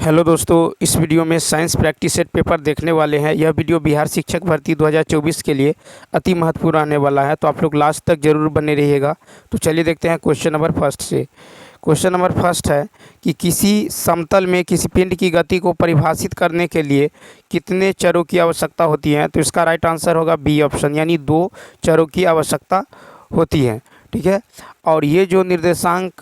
Hello दोस्तों, इस video में साइंस प्रैक्टिस सेट पेपर देखने वाले हैं। यह वीडियो बिहार शिक्षक भर्ती 2024 के लिए अति महत्वपूर्ण आने वाला है, तो आप लोग लास्ट तक जरूर बने रहिएगा। तो चलिए देखते हैं क्वेश्चन नंबर फर्स्ट से। क्वेश्चन नंबर फर्स्ट है कि किसी समतल में किसी पिंड की गति को परिभाषित करने के लिए कितने चरों की आवश्यकता होती है। तो इसका राइट आंसर होगा बी ऑप्शन, यानी 2 चरों की आवश्यकता होती है। ठीक है, और ये जो निर्देशांक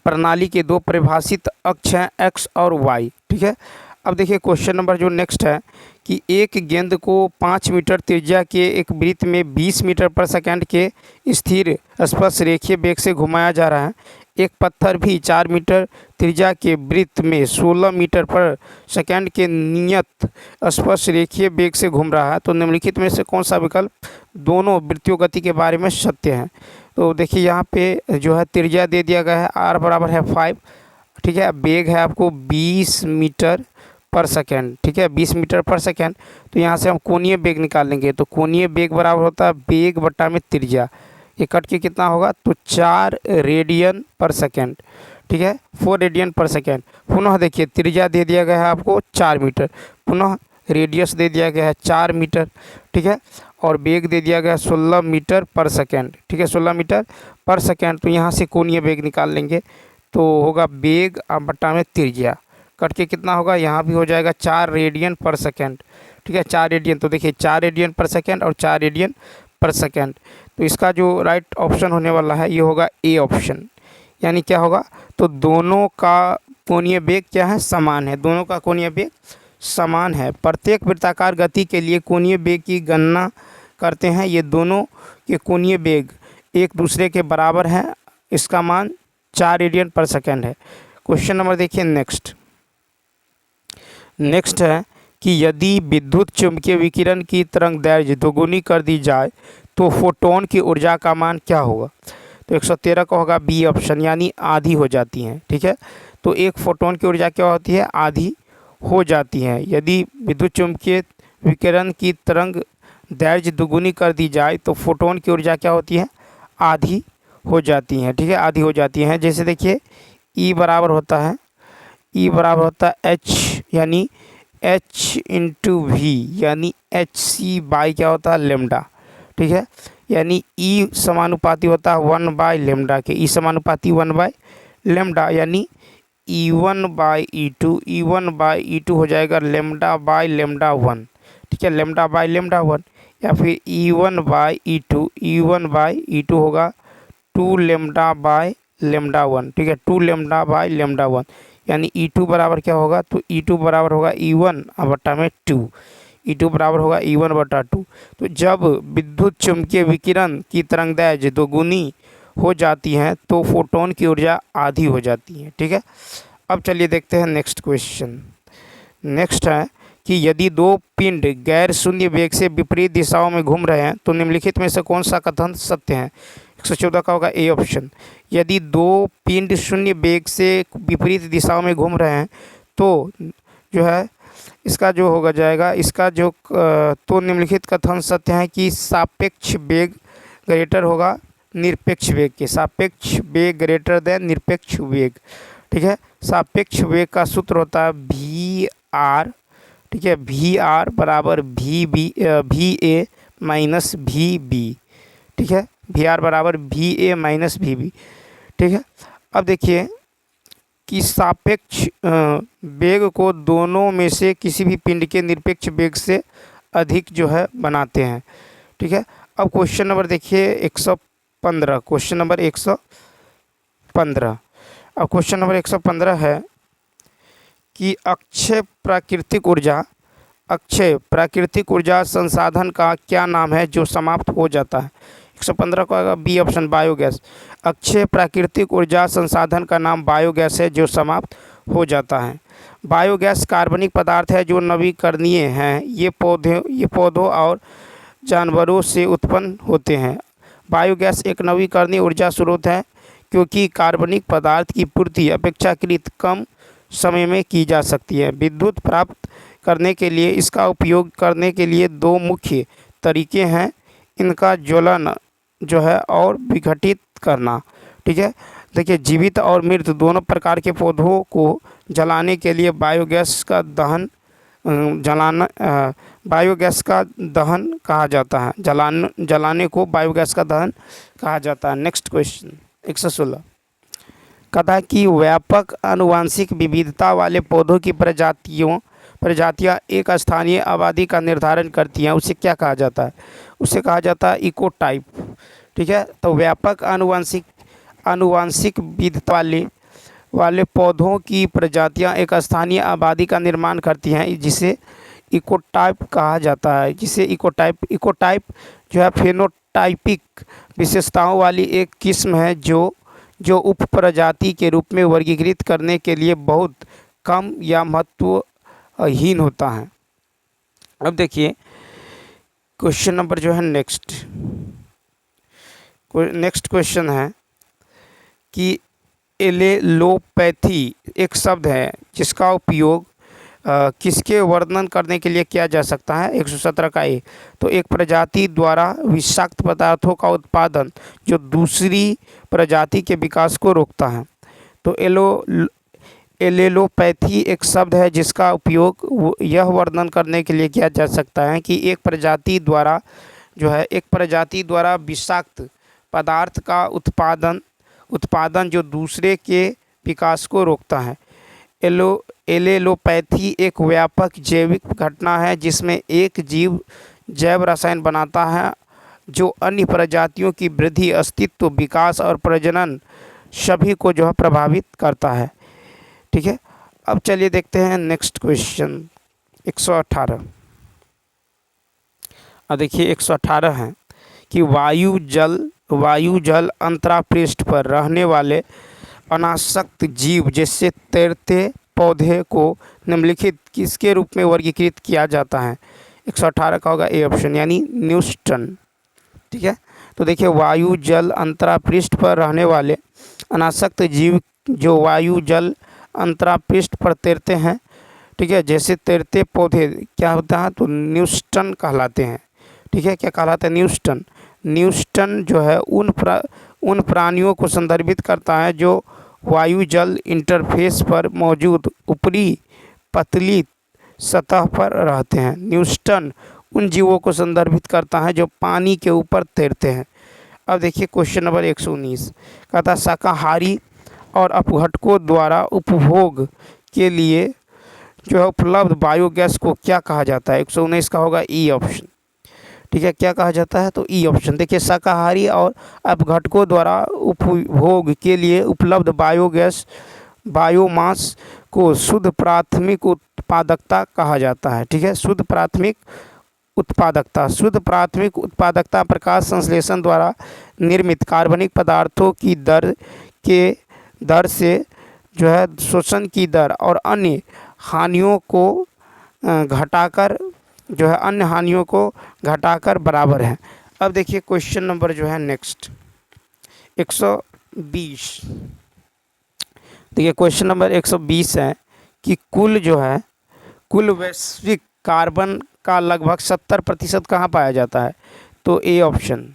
प्रणाली के 2 परिभाषित अक्ष हैं, एक्स और वाई। ठीक है, अब देखिए क्वेश्चन नंबर जो नेक्स्ट है कि एक गेंद को 5 मीटर त्रिज्या के एक वृत्त में 20 मीटर पर सेकंड के स्थिर स्पर्श रेखीय वेग से घुमाया जा रहा है। एक पत्थर भी 4 मीटर त्रिज्या के वृत्त में 16 मीटर पर सेकंड के नियत स्पर्श रेखीय वेग से घूम रहा है। तो निम्नलिखित में से कौन सा विकल्प दोनों वृत्तीय गति के बारे में सत्य है। तो देखिए यहाँ पे जो है त्रिज्या दे दिया गया है, आर बराबर है 5। ठीक है, वेग है आपको 20 मीटर पर सेकेंड। ठीक है, 20 मीटर पर सेकेंड। तो यहाँ से हम कोणीय वेग निकालेंगे, तो कोणीय वेग बराबर होता है वेग बटा में त्रिज्या। ये कट के कितना होगा, तो 4 रेडियन पर सेकेंड। ठीक है, 4 रेडियन पर सेकेंड। पुनः देखिए त्रिज्या दे दिया गया है आपको 4 मीटर, पुनः रेडियस दे दिया गया है 4 मीटर। ठीक है, और वेग दे दिया गया 16 मीटर पर सेकेंड। ठीक है, 16 मीटर पर सेकेंड। तो यहाँ से कोणीय वेग निकाल लेंगे, तो होगा वेग बटा में त्रिज्या। कट के कितना होगा, यहाँ भी हो जाएगा 4 रेडियन पर सेकेंड। ठीक है, 4 रेडियन। तो देखिए 4 रेडियन पर सेकेंड और 4 रेडियन पर सेकेंड। तो इसका जो राइट ऑप्शन होने वाला है ये होगा ए ऑप्शन, यानी क्या होगा, तो दोनों का कोणीय वेग क्या है, समान है। दोनों का कोणीय वेग समान है। प्रत्येक वृत्ताकार गति के लिए कोणीय वेग की गणना करते हैं। ये दोनों के कोणीय वेग एक दूसरे के बराबर हैं। इसका मान 4 रेडियन पर सेकेंड है। क्वेश्चन नंबर देखिए नेक्स्ट है कि यदि विद्युत चुम्बकीय विकिरण की तरंग दैर्घ्य दोगुनी कर दी जाए तो फोटोन की ऊर्जा का मान क्या होगा। तो 113 का होगा बी ऑप्शन, यानी आधी हो जाती हैं। ठीक है, तो एक फोटोन की ऊर्जा क्या होती है, आधी हो जाती है। यदि विद्युत चुम्बकीय विकिरण की तरंग दैर्घ्य दोगुनी कर दी जाए तो फोटोन की ऊर्जा क्या होती है, आधी हो जाती हैं। ठीक है, आधी हो जाती हैं। जैसे देखिए ई बराबर होता है एच, यानी एच इंटू वी, यानी एच सी बाई क्या होता है, लेमडा। ठीक है, यानी ई समानुपाती होता है 1/λ के। ई समानुपाती 1/λ, यानी E1/E2, E1/E2 हो जाएगा λ/λ1। ठीक है, λ/λ1, या फिर E1/E2, E1/E2 होगा 2λ/λ1। ठीक है, 2λ/λ1, यानी E2 बराबर क्या होगा, तो E2 बराबर होगा E1/2। E2 बराबर होगा E1/2। तो जब विद्युत चुम्बकीय विकिरण की तरंगदैर्घ्य दोगुनी हो जाती हैं तो फोटोन की ऊर्जा आधी हो जाती है। ठीक है, अब चलिए देखते हैं नेक्स्ट क्वेश्चन। नेक्स्ट है कि यदि 2 पिंड गैर शून्य वेग से विपरीत दिशाओं में घूम रहे हैं तो निम्नलिखित में से कौन सा कथन सत्य है। 114 का होगा ए ऑप्शन, यदि 2 पिंड शून्य वेग से विपरीत दिशाओं में घूम रहे हैं तो जो है इसका जो होगा जाएगा, इसका जो तो निम्नलिखित कथन सत्य है कि सापेक्ष वेग ग्रेटर होगा निरपेक्ष वेग के। सापेक्ष वेग ग्रेटर देन निरपेक्ष वेग। ठीक है, सापेक्ष वेग का सूत्र होता है वी आर। ठीक है, वी आर बराबर V A minus V B. ठीक है, वी आर बराबर V A minus V B. ठीक है, अब देखिए कि सापेक्ष वेग को दोनों में से किसी भी पिंड के निरपेक्ष वेग से अधिक जो है बनाते हैं। ठीक है, अब क्वेश्चन नंबर देखिए 115। Question number 115। अब क्वेश्चन नंबर 115 है कि अक्षय प्राकृतिक ऊर्जा संसाधन का क्या नाम है जो समाप्त हो जाता है। 115 को आएगा बी ऑप्शन, बायोगैस। अक्षय प्राकृतिक ऊर्जा संसाधन का नाम बायोगैस है जो समाप्त हो जाता है। बायोगैस कार्बनिक पदार्थ है जो नवीकरणीय हैं। ये पौधों और जानवरों से उत्पन्न होते हैं। बायोगैस एक नवीकरणीय ऊर्जा स्रोत है क्योंकि कार्बनिक पदार्थ की पूर्ति अपेक्षाकृत कम समय में की जा सकती है। विद्युत प्राप्त करने के लिए इसका उपयोग करने के लिए 2 मुख्य तरीके हैं, इनका ज्वलन जो है और विघटित करना। ठीक है, देखिए जीवित और मृत दोनों प्रकार के पौधों को जलाने के लिए बायोगैस का दहन बायोगैस का दहन कहा जाता है। जलाने को बायोगैस का दहन कहा जाता है। नेक्स्ट क्वेश्चन 116 कथा की व्यापक आनुवंशिक विविधता वाले पौधों की प्रजातियां एक स्थानीय आबादी का निर्धारण करती हैं, उसे क्या कहा जाता है? उसे कहा जाता है इकोटाइप। ठीक है, तो व्यापक आनुवंशिक विविधता वाले पौधों की प्रजातियां एक स्थानीय आबादी का निर्माण करती हैं, जिसे इकोटाइप कहा जाता है। इकोटाइप जो है फेनोटाइपिक विशेषताओं वाली एक किस्म है जो उप प्रजाति के रूप में वर्गीकृत करने के लिए बहुत कम या महत्वहीन होता है। अब देखिए क्वेश्चन नंबर जो है नेक्स्ट क्वेश्चन है कि एलेलोपैथी एक शब्द है जिसका उपयोग किसके वर्णन करने के लिए किया जा सकता है? 117 का ए। तो एक प्रजाति द्वारा विषाक्त पदार्थों का उत्पादन जो दूसरी प्रजाति के विकास को रोकता है। तो एलेलोपैथी एक शब्द है जिसका उपयोग यह वर्णन करने के लिए किया जा सकता है कि एक प्रजाति द्वारा विषाक्त पदार्थ का उत्पादन जो दूसरे के विकास को रोकता है। एलेलोपैथी एक व्यापक जैविक घटना है जिसमें एक जीव जैव रसायन बनाता है जो अन्य प्रजातियों की वृद्धि, अस्तित्व, विकास और प्रजनन सभी को जो है प्रभावित करता है। ठीक है, अब चलिए देखते हैं नेक्स्ट क्वेश्चन 118। अब देखिए 118 है कि वायु जल अंतरापृष्ठ पर रहने वाले अनासक्त जीव जैसे तैरते पौधे को निम्नलिखित किसके रूप में वर्गीकृत किया जाता है? 118 का होगा ए ऑप्शन यानी न्यूस्टन। ठीक है, तो देखिए वायु जल अंतरापृष्ठ पर रहने वाले अनासक्त जीव जो वायु जल अंतरापृष्ठ पर तैरते हैं, ठीक है, जैसे तैरते पौधे क्या होता है? तो न्यूस्टन कहलाते हैं। ठीक है, क्या कहलाता है? न्यूस्टन जो है उन प्राणियों को संदर्भित करता है जो वायु जल इंटरफेस पर मौजूद ऊपरी पतली सतह पर रहते हैं। न्यूस्टन उन जीवों को संदर्भित करता है जो पानी के ऊपर तैरते हैं। अब देखिए क्वेश्चन नंबर 119 कहता शाकाहारी और अपघटकों द्वारा उपभोग के लिए जो है उपलब्ध बायोगैस को क्या कहा जाता है? 119 का होगा ई ऑप्शन। ठीक है, क्या कहा जाता है? तो ई ऑप्शन। देखिए शाकाहारी और अपघटकों द्वारा उपभोग के लिए उपलब्ध बायोमास को शुद्ध प्राथमिक उत्पादकता कहा जाता है। ठीक है, शुद्ध प्राथमिक उत्पादकता प्रकाश संश्लेषण द्वारा निर्मित कार्बनिक पदार्थों की दर से जो है शोषण की दर और अन्य हानियों को घटाकर बराबर है। अब देखिए क्वेश्चन नंबर जो है नेक्स्ट 120। देखिए क्वेश्चन नंबर 120 है कि कुल वैश्विक कार्बन का लगभग 70% कहाँ पाया जाता है? तो ए ऑप्शन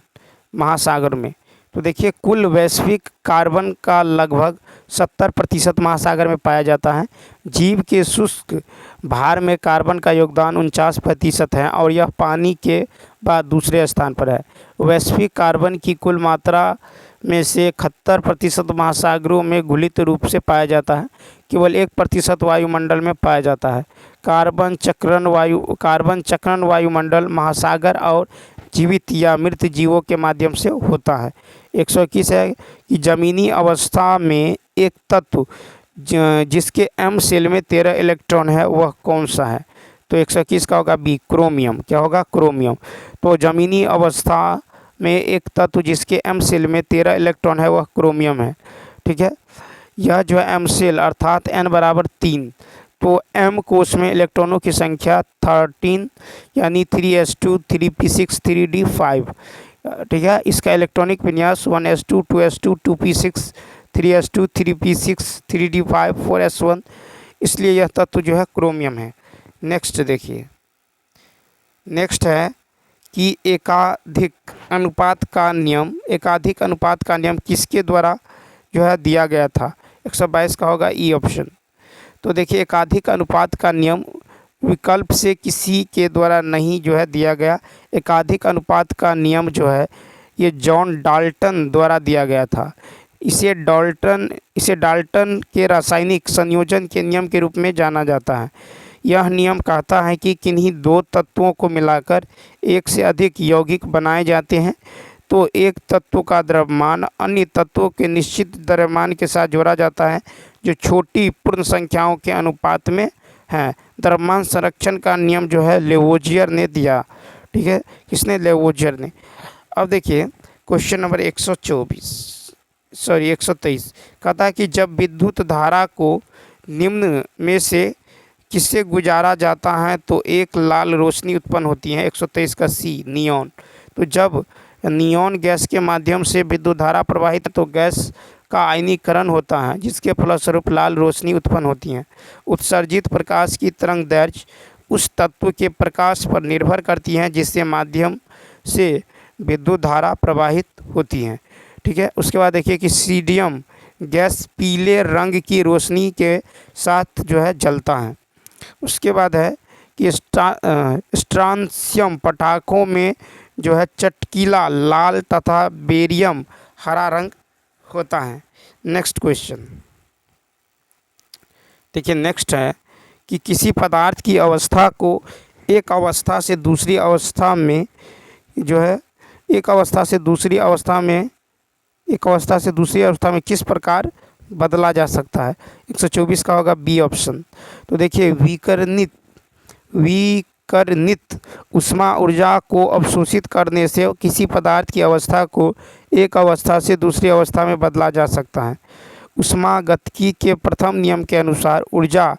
महासागर में। तो देखिए कुल वैश्विक कार्बन का लगभग 70% महासागर में पाया जाता है। जीव के शुष्क भार में कार्बन का योगदान 49% है और यह पानी के बाद दूसरे स्थान पर है। वैश्विक कार्बन की कुल मात्रा में से 71% महासागरों में घुलित रूप से पाया जाता है, केवल 1% वायुमंडल में पाया जाता है। कार्बन चक्रण वायुमंडल, महासागर और जीवित या मृत जीवों के माध्यम से होता है। 121 है कि जमीनी अवस्था में एक तत्व जिसके m सेल में 13 इलेक्ट्रॉन है वह कौन सा है? तो 121 का होगा बी क्रोमियम। क्या होगा? क्रोमियम। तो जमीनी अवस्था में एक तत्व जिसके m सेल में 13 इलेक्ट्रॉन है वह क्रोमियम है। ठीक है, यह जो है m सेल अर्थात n बराबर 3, तो m कोष में इलेक्ट्रॉनों की संख्या 13 यानी 3s2 3p6 3d5। ठीक है, इसका इलेक्ट्रॉनिक विन्यास 1s2 2s2 2p6 3s2 3p6 3d5 4s1, इसलिए यह तत्व जो है क्रोमियम है। नेक्स्ट देखिए, नेक्स्ट है कि एकाधिक अनुपात का नियम किसके द्वारा जो है दिया गया था? 122 का होगा ई ऑप्शन। तो देखिए एकाधिक अनुपात का नियम विकल्प से किसी के द्वारा नहीं जो है दिया गया। एकाधिक अनुपात का नियम जो है ये जॉन डाल्टन द्वारा दिया गया था। इसे डाल्टन के रासायनिक संयोजन के नियम के रूप में जाना जाता है। यह नियम कहता है कि किन्हीं दो तत्वों को मिलाकर एक से अधिक यौगिक बनाए जाते हैं तो एक तत्व का द्रव्यमान अन्य तत्वों के निश्चित द्रव्यमान के साथ जोड़ा जाता है जो छोटी पूर्ण संख्याओं के अनुपात में है। द्रव्यमान संरक्षण का नियम जो है लेवोजियर ने दिया। ठीक है, किसने? लेवोजियर ने। अब देखिए क्वेश्चन नंबर 123 कहता है कि जब विद्युत धारा को निम्न में से किससे गुजारा जाता है तो एक लाल रोशनी उत्पन्न होती है। 123 का सी, नियॉन। तो जब नियॉन गैस के माध्यम से विद्युत धारा प्रवाहित तो गैस का आयनीकरण होता है जिसके फलस्वरूप लाल रोशनी उत्पन्न होती है। उत्सर्जित प्रकाश की तरंग दैर्घ्य उस तत्व के प्रकाश पर निर्भर करती है जिसके माध्यम से विद्युत धारा प्रवाहित होती है। ठीक है, उसके बाद देखिए कि सीडियम गैस पीले रंग की रोशनी के साथ जो है जलता है। उसके बाद है कि स्ट्रांसियम पटाखों में जो है चटकीला लाल तथा बेरियम हरा रंग होता है। नेक्स्ट क्वेश्चन देखिए, नेक्स्ट है कि किसी पदार्थ की अवस्था को एक अवस्था से दूसरी अवस्था में जो है एक अवस्था से दूसरी अवस्था में किस प्रकार बदला जा सकता है। 124 का होगा बी ऑप्शन। तो देखिए विकर्णित ऊष्मा ऊर्जा को अवशोषित करने से किसी पदार्थ की अवस्था को एक अवस्था से दूसरी अवस्था में बदला जा सकता है। ऊष्मागतिकी के प्रथम नियम के अनुसार ऊर्जा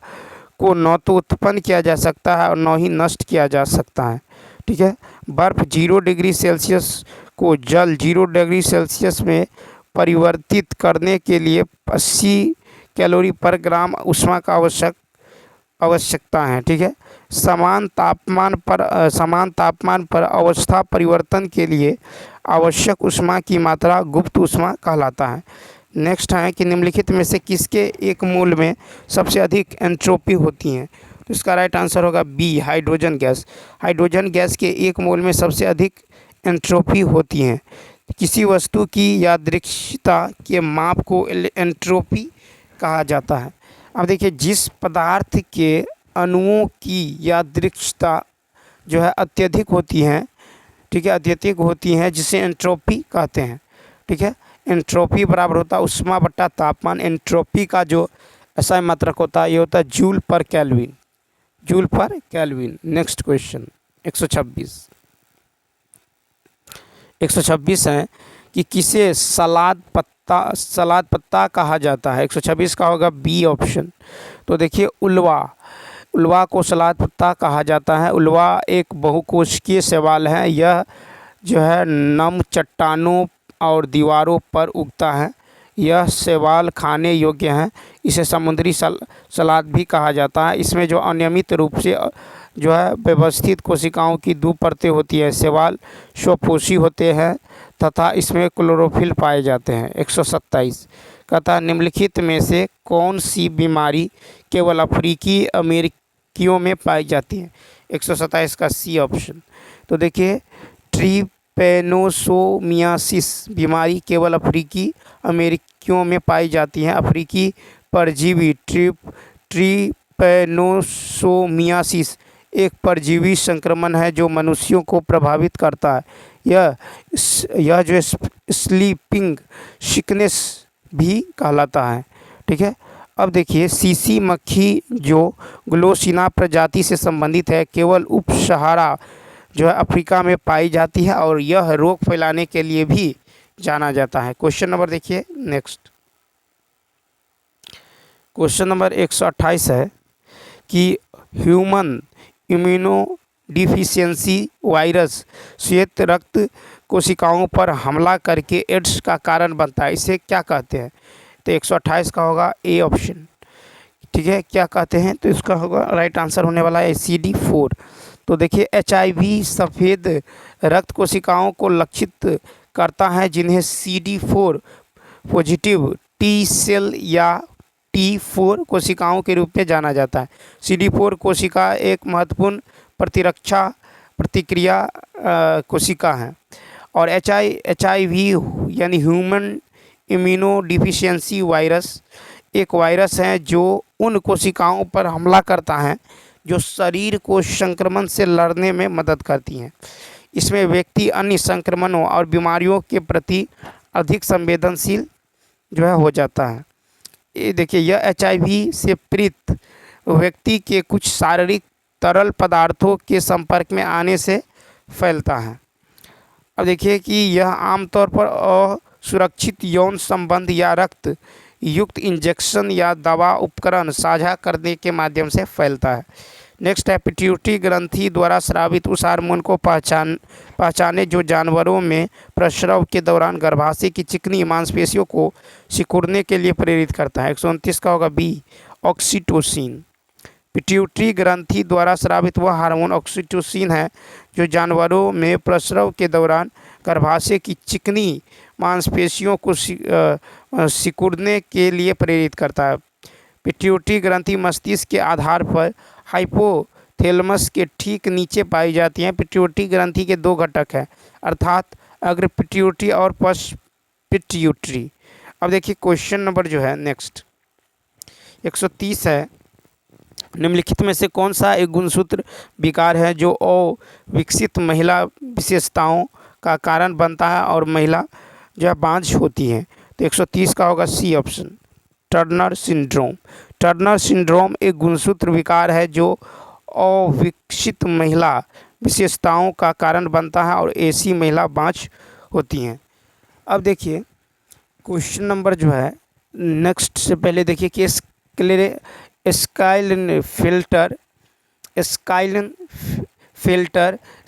को न तो उत्पन्न किया जा सकता है और न ही नष्ट किया जा सकता है। ठीक है, बर्फ 0 डिग्री सेल्सियस को जल 0 डिग्री सेल्सियस में परिवर्तित करने के लिए 80 कैलोरी पर ग्राम ऊष्मा का आवश्यकता है। ठीक है, समान तापमान पर अवस्था परिवर्तन के लिए आवश्यक ऊष्मा की मात्रा गुप्त ऊष्मा कहलाता है। नेक्स्ट है कि निम्नलिखित में से किसके एक मोल में सबसे अधिक एंट्रोपी होती है। तो इसका राइट आंसर होगा B, hydrogen gas. Hydrogen gas के एक मोल में सबसे अधिक एंट्रोपी होती है। किसी वस्तु की यादृच्छिकता के माप को एंट्रोपी कहा जाता है। अब देखिए जिस पदार्थ के अणुओं की यादृच्छिकता जो है अत्यधिक होती है, ठीक है, अत्यधिक होती है जिसे एंट्रोपी कहते हैं। ठीक है, एंट्रोपी बराबर होता है ऊष्मा बट्टा तापमान। एंट्रोपी का जो ऐसा मात्रक होता है ये होता है जूल पर केल्विन। नेक्स्ट क्वेश्चन 126 है कि किसे सलाद पत्ता कहा जाता है। 126 का होगा बी ऑप्शन। तो देखिए उल्वा को सलाद पत्ता कहा जाता है। उल्वा एक बहुकोशिकीय शैवाल है। यह जो है नम चट्टानों और दीवारों पर उगता है। यह शैवाल खाने योग्य है। इसे समुद्री सलाद भी कहा जाता है। इसमें जो अनियमित रूप से जो है व्यवस्थित कोशिकाओं की 2 परतें होती है। शैवाल स्वपोषी होते हैं तथा इसमें क्लोरोफिल पाए जाते हैं। 127 कहता है निम्नलिखित में से कौन सी बीमारी केवल अफ्रीकी अमेरिकियों में पाई जाती है। 127 का सी ऑप्शन। तो देखिए ट्रिपेनोसोमियासिस बीमारी केवल अफ्रीकी अमेरिकियों में पाई जाती है। अफ्रीकी परजीवी ट्रिपेनोसोमियासिस एक परजीवी संक्रमण है जो मनुष्यों को प्रभावित करता है। यह जो स्लीपिंग सिकनेस भी कहलाता है। ठीक है, अब देखिए सीसी मक्खी जो ग्लोसिना प्रजाति से संबंधित है केवल उप सहारा जो है अफ्रीका में पाई जाती है और यह रोग फैलाने के लिए भी जाना जाता है। क्वेश्चन नंबर देखिए नेक्स्ट क्वेश्चन नंबर 128 है कि ह्यूमन इम्यूनोडिफिशियंसी वायरस श्वेत रक्त कोशिकाओं पर हमला करके एड्स का कारण बनता है। इसे क्या कहते हैं। तो 128 का होगा ए ऑप्शन। ठीक है, क्या कहते हैं तो इसका होगा राइट आंसर होने वाला है CD4। तो देखिए HIV सफ़ेद रक्त कोशिकाओं को लक्षित करता है जिन्हें CD4 पॉजिटिव T सेल या CD4 कोशिकाओं के रूप में जाना जाता है। CD4 कोशिका एक महत्वपूर्ण प्रतिरक्षा प्रतिक्रिया कोशिका है। और HIV यानी ह्यूमन इम्यूनो डिफिशियंसी वायरस एक वायरस है जो उन कोशिकाओं पर हमला करता है जो शरीर को संक्रमण से लड़ने में मदद करती हैं। इसमें व्यक्ति अन्य संक्रमणों और बीमारियों के प्रति अधिक संवेदनशील हो जाता है। ये देखिए, यह HIV से पीड़ित व्यक्ति के कुछ शारीरिक तरल पदार्थों के संपर्क में आने से फैलता है। अब देखिए कि यह आमतौर पर असुरक्षित यौन संबंध या रक्त युक्त इंजेक्शन या दवा उपकरण साझा करने के माध्यम से फैलता है। नेक्स्ट है, पिट्यूटरी ग्रंथि द्वारा स्रावित उस हार्मोन को पहचाने जो जानवरों में प्रसव के दौरान गर्भाशय की चिकनी मांसपेशियों को सिकुड़ने के लिए प्रेरित करता है। 129 का होगा बी, ऑक्सीटोसिन। पिट्यूटरी ग्रंथि द्वारा स्रावित वह हार्मोन ऑक्सीटोसिन है जो जानवरों में प्रसव के दौरान गर्भाशय की चिकनी मांसपेशियों को सिकुड़ने के लिए प्रेरित करता है। पिट्यूटरी ग्रंथि मस्तिष्क के आधार पर हाइपोथैलेमस के ठीक नीचे पाई जाती हैं। पिट्यूटरी ग्रंथि के दो घटक हैं, अर्थात अग्र पिट्यूटरी और पश्च पिट्यूटरी। अब देखिए क्वेश्चन नंबर नेक्स्ट 130 है, निम्नलिखित में से कौन सा एक गुणसूत्र विकार है जो अविकसित महिला विशेषताओं का कारण बनता है और महिला बांझ होती है। तो 130 का होगा C option, Turner syndrome. Turner syndrome एक गुणसूत्र विकार है जो अविकसित महिला विशेषताओं का कारण बनता है और ऐसी महिला बांझ होती हैं। अब देखिए क्वेश्चन नंबर नेक्स्ट से पहले देखिए कि स्काइलेनफेल्टर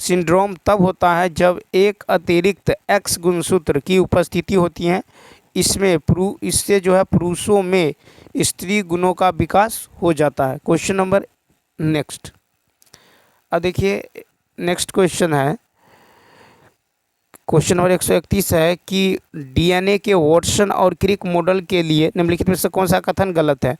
सिंड्रोम तब होता है जब एक अतिरिक्त X गुणसूत्र की उपस्थिति होती है। इससे पुरुषों में स्त्री गुणों का विकास हो जाता है। Question number next. अब देखिए नेक्स्ट क्वेश्चन है, क्वेश्चन नंबर 131 है कि DNA के वाटसन और क्रिक मॉडल के लिए निम्नलिखित में से कौन सा कथन गलत है।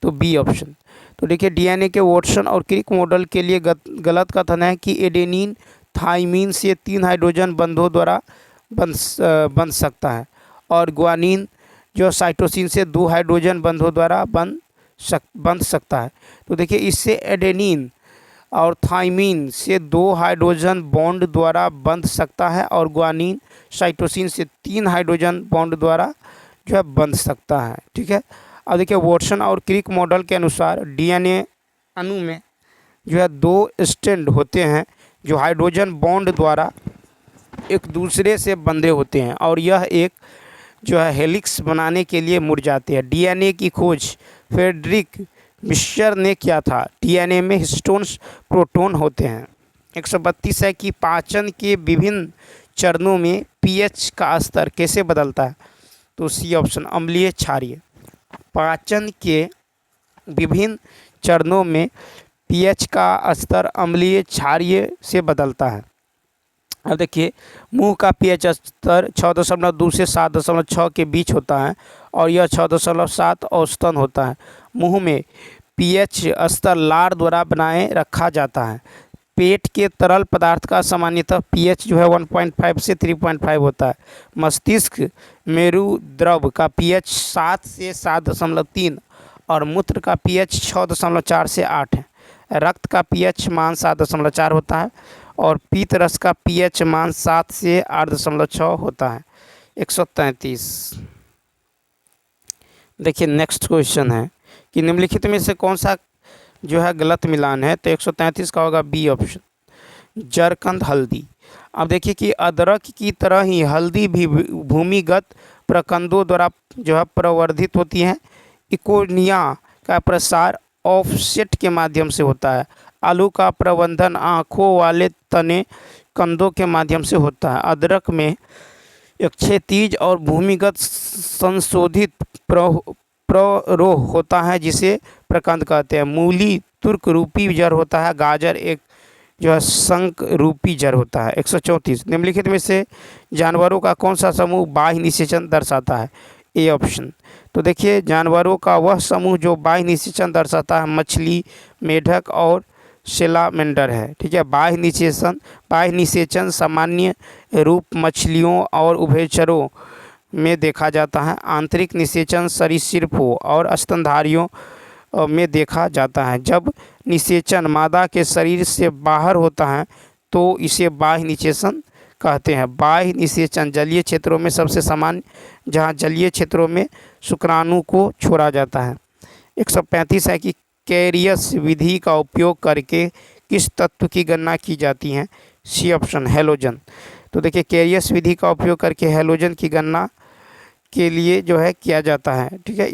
तो बी ऑप्शन। तो देखिए DNA के वाटसन और क्रिक मॉडल के लिए गलत कथन है कि एडेनिन थाइमीन से 3 हाइड्रोजन बंधों द्वारा बन सकता है और ग्वानिन साइटोसिन से 2 हाइड्रोजन बंधों द्वारा बन सकता है। तो देखिए इससे एडेनिन और थाइमीन से 2 हाइड्रोजन बॉन्ड द्वारा बंध सकता है और ग्वानिन साइटोसिन से 3 हाइड्रोजन बॉन्ड द्वारा बंध सकता है। ठीक है। अब देखिए वाटसन और क्रिक मॉडल के अनुसार DNA अणु में 2 स्ट्रैंड होते हैं जो हाइड्रोजन बॉन्ड द्वारा एक दूसरे से बंधे होते हैं और यह एक हेलिक्स बनाने के लिए मुड़ जाते हैं। DNA की खोज फ्रेडरिक मिश्र ने किया था। DNA में हिस्टोन्स प्रोटॉन होते हैं। 132 है कि पाचन के विभिन्न चरणों में pH का स्तर कैसे बदलता है। तो सी ऑप्शन, अम्लीय क्षारीय। पाचन के विभिन्न चरणों में pH का स्तर अम्लीय क्षारीय से बदलता है। अब देखिए मुंह का pH स्तर 6.2 से 7.6 के बीच होता है और यह 6.7 औसतन होता है। मुंह में pH स्तर लार द्वारा बनाए रखा जाता है। पेट के तरल पदार्थ का सामान्यतः pH 1.5 से 3.5 होता है। मस्तिष्क मेरुद्रव का pH 7 से 7.3 और मूत्र का pH 6.4 से 8 है। रक्त का pH मान 7.4 होता है और पीत रस का pH मान 7 से 8.6 होता है। 133 देखिए नेक्स्ट क्वेश्चन है कि निम्नलिखित में से कौन सा गलत मिलान है। तो 133 का होगा बी ऑप्शन, जरकंद हल्दी। अब देखिए कि अदरक की तरह ही हल्दी भी भूमिगत प्रकंदों द्वारा प्रवर्धित होती है। इकोनिया का प्रसार ऑफसेट के माध्यम से होता है। आलू का प्रबंधन आँखों वाले तने कंदों के माध्यम से होता है। अदरक में क्षैतिज और भूमिगत संशोधित प्ररोह होता है जिसे प्रकंद कहते हैं। मूली तुर्क रूपी जड़ होता है। गाजर एक शंख रूपी जड़ होता है। 134 निम्नलिखित में से जानवरों का कौन सा समूह बाह्य निषेचन दर्शाता है। A option. तो देखिए जानवरों का वह समूह जो बाह्य निषेचन दर्शाता है मछली, मेढक और सेलामेंडर है। ठीक है, बाह्य निषेचन सामान्य रूप मछलियों और उभयचरों में देखा जाता है। आंतरिक निषेचन सरीसृपों और स्तनधारियों में देखा जाता है। जब निषेचन मादा के शरीर से बाहर होता है तो इसे बाह्य निषेचन कहते हैं। बाह्य निषेचन जलीय क्षेत्रों में सबसे सामान्य, जहां जलीय क्षेत्रों में शुक्राणु को छोड़ा जाता है। 135 है कि कैरियस विधि का उपयोग करके किस तत्व की गणना की जाती है? C option halogen. तो देखिए कैरियस विधि का उपयोग करके हैलोजन की गणना के लिए जो है किया जाता है। ठीक है,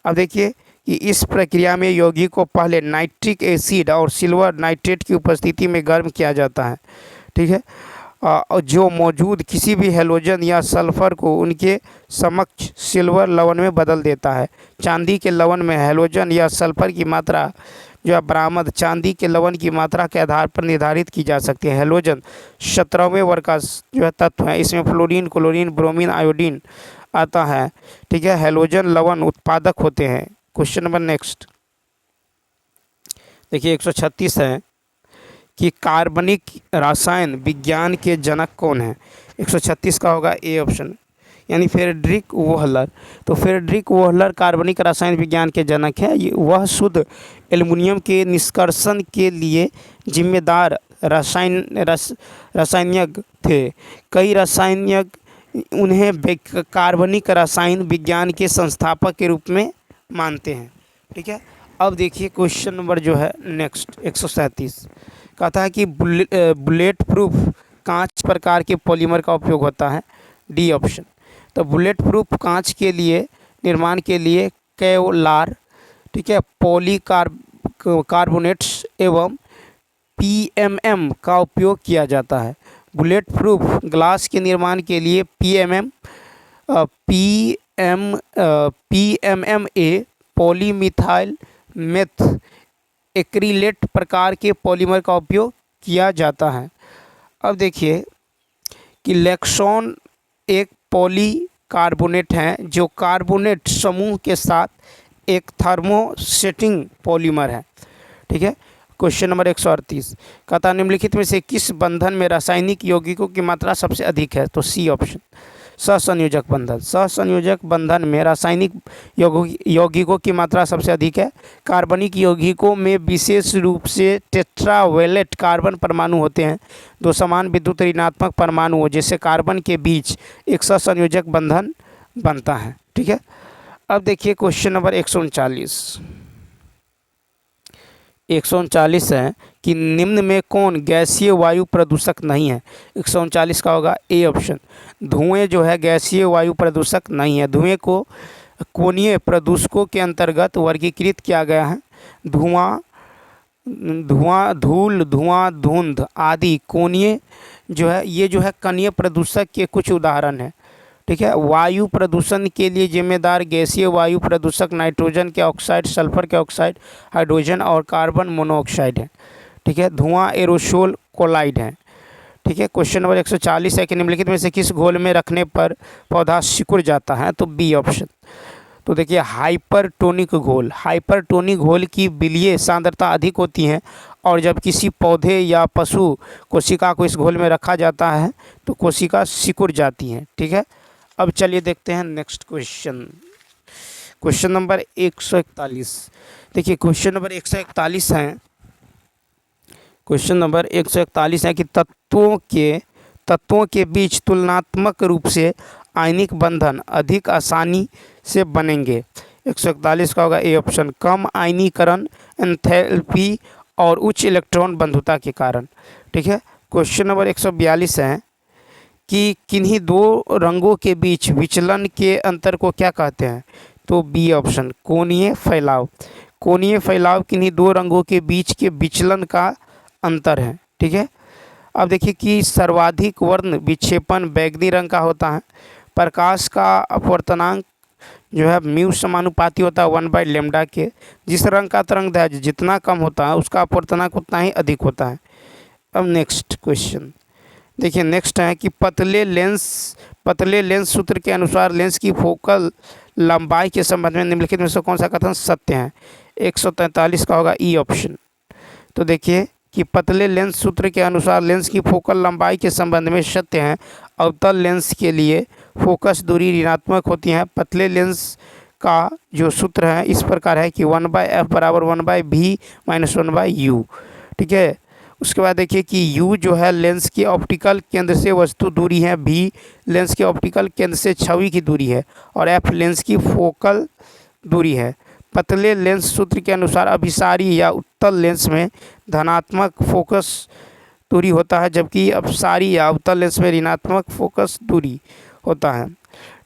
अब देखिए कि इस प्रक्रिया में यौगिक को पहले नाइट्रिक एसिड और सिल्वर नाइट्रेट की उपस्थिति में गर्म किया जाता है। ठीक है, जो मौजूद किसी भी हैलोजन या सल्फर को उनके समक्ष सिल्वर लवण में बदल देता है। चांदी के लवण में हैलोजन या सल्फर की मात्रा जो है बरामद चांदी के लवण की मात्रा के आधार पर निर्धारित की जा सकती है। हैलोजन 17वें वर्ग का जो है तत्व है। इसमें फ्लोरीन, क्लोरीन, ब्रोमीन, आयोडीन आता है। ठीक है, हैलोजन लवण उत्पादक होते हैं। क्वेश्चन नंबर नेक्स्ट देखिए 136 है कि कार्बनिक रसायन विज्ञान के जनक कौन है? 136 का होगा ए ऑप्शन, यानी फ्रेडरिक वोहलर। तो फ्रेडरिक वोहलर कार्बनिक रसायन विज्ञान के जनक हैं। वह शुद्ध एल्युमिनियम के निष्कर्षण के लिए जिम्मेदार रसायनज्ञ थे। कई रसायनज्ञ उन्हें कार्बनिक रसायन विज्ञान के संस्थापक के रूप में मानते हैं। ठीक है, अब देखिए क्वेश्चन नंबर जो है नेक्स्ट 137 कहता है कि बुलेट प्रूफ कांच प्रकार के पॉलीमर का उपयोग होता है। D option. तो बुलेट प्रूफ कांच के लिए निर्माण के लिए केवलार, ठीक है, पॉलीकार्बोनेट्स एवं पीएमएम का उपयोग किया जाता है। बुलेट प्रूफ ग्लास के निर्माण के लिए पीएमएमए पॉलीमिथाइल मेथ एक्रिलेट प्रकार के पॉलीमर का उपयोग किया जाता है। अब देखिए कि लेक्सोन एक पॉलीकार्बोनेट है जो कार्बोनेट समूह के साथ एक थर्मोसेटिंग पॉलीमर है। ठीक है, क्वेश्चन नंबर 138 कहता है निम्नलिखित में से किस बंधन में रासायनिक यौगिकों की मात्रा सबसे अधिक है? तो सी ऑप्शन सहसंयोजक बंधन। सहसंयोजक बंधन में रासायनिक यौगिकों की मात्रा सबसे अधिक है। कार्बनिक यौगिकों में विशेष रूप से टेट्रावेलेट कार्बन परमाणु होते हैं। दो समान विद्युत ऋणात्मक परमाणुओं जैसे कार्बन के बीच एक सहसंयोजक बंधन बनता है। ठीक है, अब देखिए क्वेश्चन नंबर 139 है कि निम्न में कौन गैसीय वायु प्रदूषक नहीं है? 139 का होगा ए ऑप्शन। धुएं जो है गैसीय वायु प्रदूषक नहीं है। धुएं को कोणीय प्रदूषकों के अंतर्गत वर्गीकृत किया गया है। धुआं, धूल, धुंध आदि कोणीय जो है ये जो है कणीय प्रदूषक के कुछ उदाहरण हैं। ठीक है, वायु प्रदूषण के लिए जिम्मेदार गैसीय वायु प्रदूषक नाइट्रोजन के ऑक्साइड, सल्फर के ऑक्साइड, हाइड्रोजन और कार्बन मोनोऑक्साइड है। ठीक है, धुआं एरोसोल कोलाइड है। ठीक है, क्वेश्चन नंबर 140 है कि निम्नलिखित में से किस घोल में रखने पर पौधा सिकुड़ जाता है? तो बी ऑप्शन। तो देखिए हाइपरटोनिक घोल की विलीय सांद्रता अधिक होती है और जब किसी पौधे या पशु कोशिका को इस घोल में रखा जाता है तो कोशिका सिकुड़ जाती है। ठीक है, अब चलिए देखते हैं नेक्स्ट क्वेश्चन नंबर 141। देखिए क्वेश्चन नंबर 141 है। क्वेश्चन नंबर 141 है कि तत्वों के बीच तुलनात्मक रूप से आयनिक बंधन अधिक आसानी से बनेंगे। 141 का होगा ए ऑप्शन। कम आयनीकरण, एंथैल्पी और उच्च इलेक्ट्रॉन बंधुता के कारण। ठीक है, क्वेश्चन नंबर 142 है कि किन्हीं दो रंगों के बीच विचलन के अंतर को क्या कहते हैं? तो बी ऑप्शन कोणीय फैलाव। कोणीय फैलाव किन्हीं दो रंगों के बीच के विचलन का अंतर है। ठीक है, अब देखिए कि सर्वाधिक वर्ण विक्षेपण बैगनी रंग का होता है। प्रकाश का अपवर्तनांक जो है म्यू समानुपाती होता है 1/λ के। जिस रंग का तरंगदैर्घ्य जितना कम होता है उसका अपवर्तनांक उतना ही अधिक होता है। अब नेक्स्ट क्वेश्चन देखिए, नेक्स्ट है कि पतले लेंस पतले लेंस सूत्र के अनुसार लेंस की फोकल लंबाई के संबंध में निम्नलिखित में से कौन सा कथन सत्य है? 143 का होगा ई ऑप्शन। तो देखिए कि पतले लेंस सूत्र के अनुसार लेंस की फोकल लंबाई के संबंध में सत्य है। अवतल लेंस के लिए फोकस दूरी ऋणात्मक होती है। पतले लेंस का जो सूत्र है इस प्रकार है कि 1/f बराबर 1/v माइनस 1/u। ठीक है, उसके बाद देखिए कि u जो है लेंस की ऑप्टिकल केंद्र से वस्तु दूरी है, v लेंस के ऑप्टिकल केंद्र से छवि की दूरी है और f लेंस की फोकल दूरी है। पतले लेंस सूत्र के अनुसार अभिसारी या उत्तल लेंस में धनात्मक फोकस दूरी होता है, जबकि अपसारी या अवतल लेंस में ऋणात्मक फोकस दूरी होता है।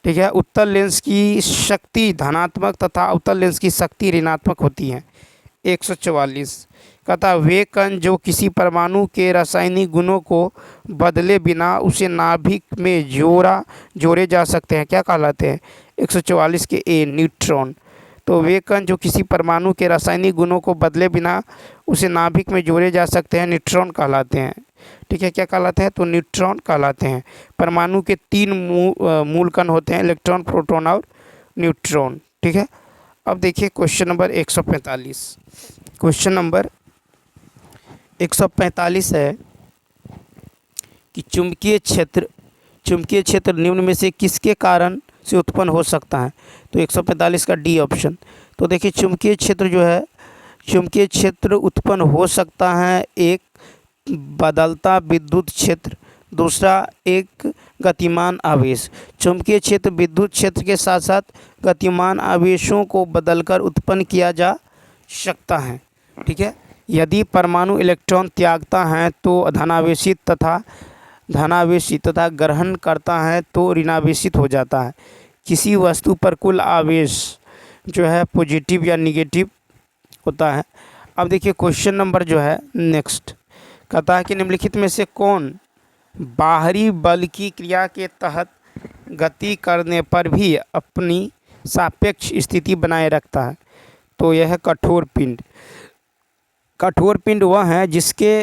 ठीक है, उत्तल लेंस की शक्ति धनात्मक तथा अवतल लेंस की शक्ति ऋणात्मक होती है। 144 कहता वे कण जो किसी परमाणु के रासायनिक गुणों को बदले बिना उसे नाभिक में जोड़े जा सकते हैं, क्या कहलाते हैं? 144 के ए न्यूट्रॉन। तो वे कण जो किसी परमाणु के रासायनिक गुणों को बदले बिना उसे नाभिक में जोड़े जा सकते हैं न्यूट्रॉन कहलाते हैं। ठीक है, क्या कहलाते हैं? तो न्यूट्रॉन कहलाते हैं। परमाणु के 3 मूल कण होते हैं, इलेक्ट्रॉन, प्रोटॉन और न्यूट्रॉन। ठीक है, अब देखिए क्वेश्चन नंबर 145। क्वेश्चन नंबर 145 है कि चुंबकीय क्षेत्र निम्न में से किसके कारण से उत्पन्न हो सकता है? तो 145 का डी ऑप्शन। तो देखिए चुंबकीय क्षेत्र जो है, चुंबकीय क्षेत्र उत्पन्न हो सकता है एक बदलता विद्युत क्षेत्र, दूसरा एक गतिमान आवेश। चुंबकीय क्षेत्र विद्युत क्षेत्र के साथ साथ गतिमान आवेशों को बदलकर उत्पन्न किया जा सकता है। ठीक है, यदि परमाणु इलेक्ट्रॉन त्यागता है तो धनावेशित तथा ग्रहण करता है तो ऋणावेशित हो जाता है। किसी वस्तु पर कुल आवेश जो है पॉजिटिव या निगेटिव होता है। अब देखिए क्वेश्चन नंबर जो है नेक्स्ट कहता है कि निम्नलिखित में से कौन बाहरी बल की क्रिया के तहत गति करने पर भी अपनी सापेक्ष स्थिति बनाए रखता है? तो यह है कठोर पिंड। कठोर पिंड वह है जिसके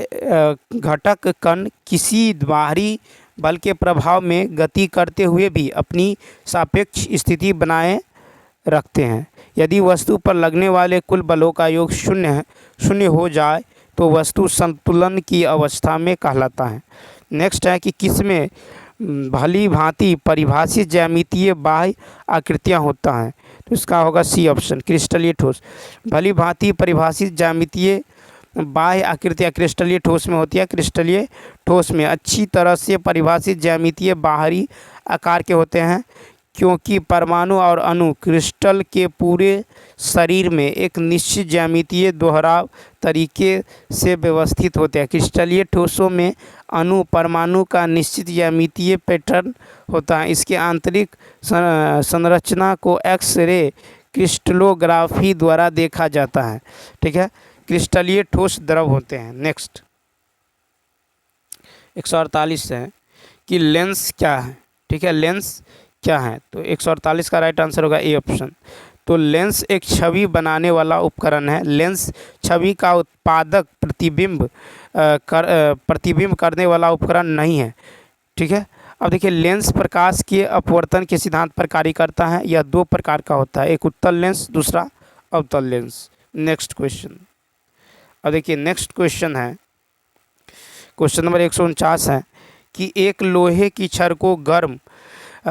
घटक कण किसी बाहरी बल के प्रभाव में गति करते हुए भी अपनी सापेक्ष स्थिति बनाए रखते हैं। यदि वस्तु पर लगने वाले कुल बलों का योग शून्य हो जाए तो वस्तु संतुलन की अवस्था में कहलाता है। नेक्स्ट है कि किसमें भली भांति परिभाषित ज्यामितीय बाह्य आकृतियाँ होता है? तो इसका होगा सी ऑप्शन, क्रिस्टलीय ठोस। भली भांति परिभाषित ज्यामितीय बाह्य आकृतियाँ क्रिस्टलीय ठोस में होती है। क्रिस्टलीय ठोस में अच्छी तरह से परिभाषित ज्यामितीय बाहरी आकार के होते हैं, क्योंकि परमाणु और अणु क्रिस्टल के पूरे शरीर में एक निश्चित ज्यामितीय दोहराव तरीके से व्यवस्थित होते हैं। क्रिस्टलीय ठोसों में अणु परमाणु का निश्चित ज्यामितीय पैटर्न होता है। इसके आंतरिक संरचना को एक्स रे क्रिस्टलोग्राफी द्वारा देखा जाता है। ठीक है, क्रिस्टलीय ठोस द्रव होते हैं। नेक्स्ट 148 है कि लेंस क्या है? ठीक है, लेंस क्या है? तो 148 का राइट आंसर होगा ए ऑप्शन। तो लेंस एक छवि बनाने वाला उपकरण है। लेंस छवि का उत्पादक प्रतिबिंब करने वाला उपकरण नहीं है। ठीक है, अब देखिए लेंस प्रकाश के अपवर्तन के सिद्धांत पर कार्य करता है। यह 2 प्रकार का होता है, एक उत्तल लेंस, दूसरा अवतल लेंस। Next question. अब देखिए नेक्स्ट क्वेश्चन है, क्वेश्चन नंबर 149 है कि एक लोहे की छड़ को गर्म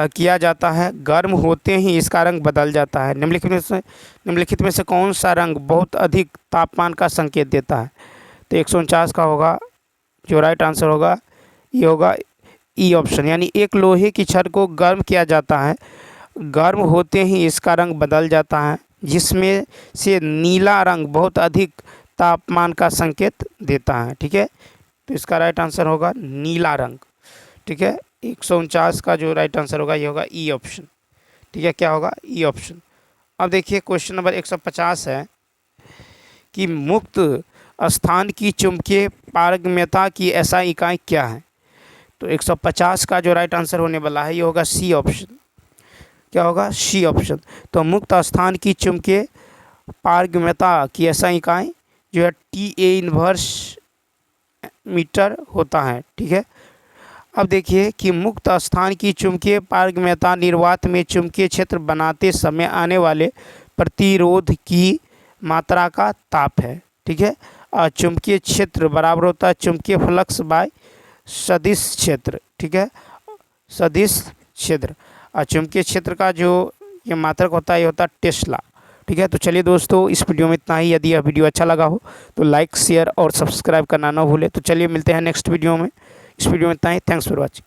किया जाता है, गर्म होते ही इसका रंग बदल जाता है। निम्नलिखित में से कौन सा रंग बहुत अधिक तापमान का संकेत देता है? तो 149 का होगा जो राइट आंसर होगा ये होगा ई ऑप्शन, यानी एक लोहे की छड़ को गर्म किया जाता है, गर्म होते ही इसका रंग बदल जाता है, जिसमें से नीला रंग बहुत अधिक तापमान का संकेत देता है। ठीक है, तो इसका राइट आंसर होगा नीला रंग। ठीक है, 149 का जो राइट आंसर होगा ये होगा ई ऑप्शन। ठीक है, क्या होगा? E option. अब देखिए क्वेश्चन नंबर 150 है कि मुक्त स्थान की चुंबकीय पारगम्यता की SI इकाई क्या है? तो 150 का जो राइट आंसर होने वाला है ये होगा सी ऑप्शन। क्या होगा? C option. तो मुक्त स्थान की चुंबकीय पारगम्यता की SI इकाई जो है TA इनवर्स मीटर होता है। ठीक है, अब देखिए कि मुक्त स्थान की चुंबकीय पारगम्यता निर्वात में चुंबकीय क्षेत्र बनाते समय आने वाले प्रतिरोध की मात्रा का ताप है। ठीक है, और चुंबकीय क्षेत्र बराबर होता है चुंबकीय फ्लक्स बाय सदिश क्षेत्र। ठीक है, सदिश क्षेत्र और चुंबकीय क्षेत्र का जो ये मात्रक होता है ये होता है टेस्ला। ठीक है, तो चलिए दोस्तों इस वीडियो में इतना ही। यदि यह वीडियो अच्छा लगा हो तो लाइक शेयर और सब्सक्राइब करना ना भूलें। तो चलिए मिलते हैं नेक्स्ट वीडियो में। इस वीडियो में इतना ही। Thanks for watching.